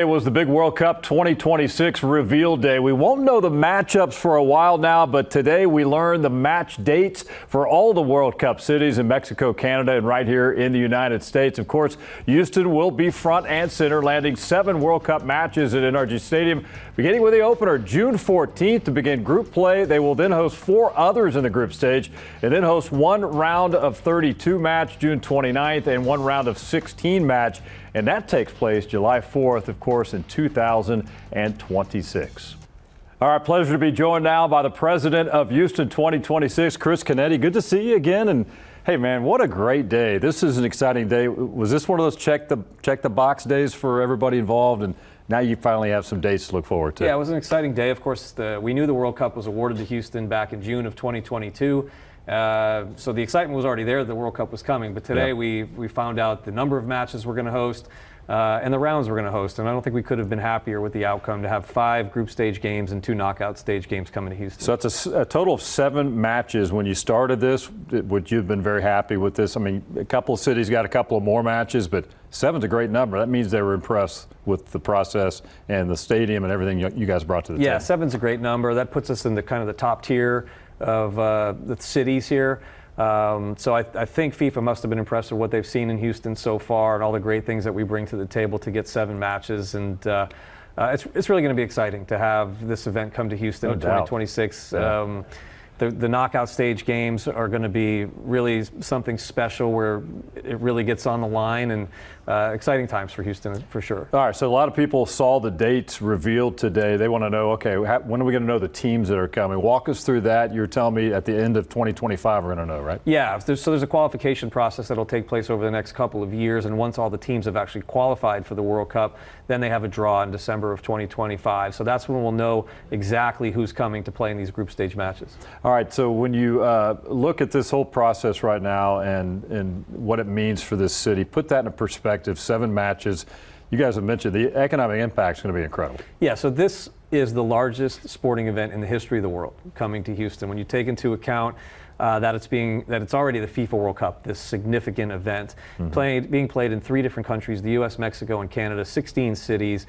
It was the big World Cup 2026 reveal day. We won't know the matchups for a while now, but today we learned the match dates for all the World Cup cities in Mexico, Canada, and right here in the United States. Of course, Houston will be front and center, landing 7 World Cup matches at NRG Stadium, beginning with the opener June 14th to begin group play. They will then host 4 others in the group stage and then host 1 round of 32 match June 29th and 1 round of 16 match. And that takes place July 4th, of course, in 2026. All right, pleasure to be joined now by the president of Houston 2026, Chris Canetti. Good to see you again. And hey, man, what a great day. This is an exciting day. Was this one of those check the box days for everybody involved? And now you finally have some dates to look forward to. Yeah, it was an exciting day. Of course, we knew the World Cup was awarded to Houston back in June of 2022. So the excitement was already there. The World Cup was coming. But today we found out the number of matches we're going to host and the rounds we're going to host. And I don't think we could have been happier with the outcome to have 5 group stage games and 2 knockout stage games coming to Houston. So it's a total of 7 matches. When you started this, would you have been very happy with this? I mean, a couple of cities got a couple of more matches, but 7's a great number. That means they were impressed with the process and the stadium and everything you guys brought to the table. Yeah, 7's a great number. That puts us in the kind of the top tier of the cities here. So I think FIFA must have been impressed with what they've seen in Houston so far and all the great things that we bring to the table to get 7 matches. And it's really going to be exciting to have this event come to Houston in 2026. Yeah. The knockout stage games are going to be really something special where it really gets on the line, and exciting times for Houston for sure. All right, so a lot of people saw the dates revealed today. They want to know, okay, when are we going to know the teams that are coming? Walk us through that. You're telling me at the end of 2025 we're going to know, right? Yeah, so there's a qualification process that will take place over the next couple of years, and once all the teams have actually qualified for the World Cup, then they have a draw in December of 2025. So that's when we'll know exactly who's coming to play in these group stage matches. All right, so when you look at this whole process right now and what it means for this city, put that in perspective. 7 matches. You guys have mentioned the economic impact is going to be incredible. Yeah, so this is the largest sporting event in the history of the world coming to Houston. When you take into account that it's already the FIFA World Cup, this significant event, being played in 3 different countries, the U.S., Mexico, and Canada, 16 cities,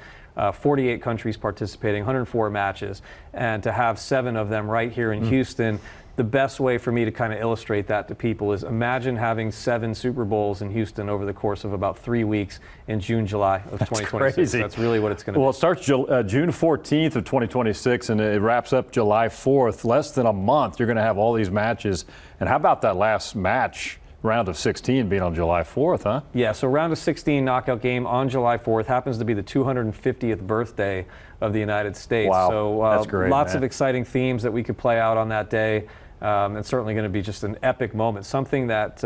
48 countries participating, 104 matches, and to have 7 of them right here in Houston. The best way for me to kind of illustrate that to people is imagine having 7 Super Bowls in Houston over the course of about 3 weeks in June, July of 2026. Crazy. That's really what it's going to be. Well, it starts June 14th of 2026 and it wraps up July 4th. Less than a month, you're going to have all these matches. And how about that last match, round of 16, being on July 4th, huh? Yeah, so round of 16 knockout game on July 4th happens to be the 250th birthday of the United States. Wow, so that's great, lots man. of exciting themes that we could play out on that day. It's certainly going to be just an epic moment, something that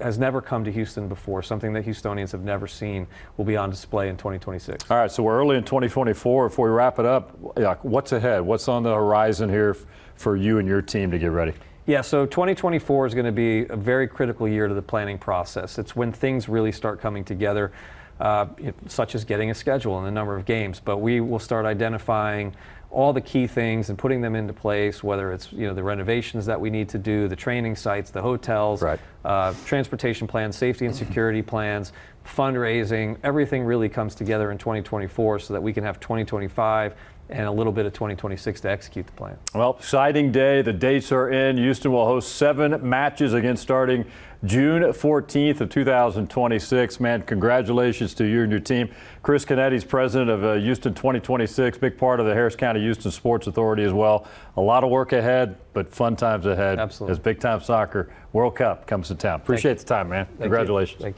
has never come to Houston before, something that Houstonians have never seen will be on display in 2026. All right, so we're early in 2024. Before we wrap it up, what's ahead? What's on the horizon here for you and your team to get ready? Yeah, so 2024 is going to be a very critical year to the planning process. It's when things really start coming together, such as getting a schedule and the number of games. But we will start identifying all the key things and putting them into place, whether it's the renovations that we need to do, the training sites, the hotels, right. Transportation plans, safety and security plans, fundraising. Everything really comes together in 2024 so that we can have 2025 and a little bit of 2026 to execute the plan. Well, exciting day. The dates are in. Houston will host 7 matches again starting June 14th of 2026. Man, congratulations to you and your team. Chris Canetti's president of Houston 2026, big part of the Harris County Houston Sports Authority as well. A lot of work ahead, but fun times ahead. Absolutely. As big time soccer World Cup comes to town. Appreciate the time, man. Congratulations. Thank you.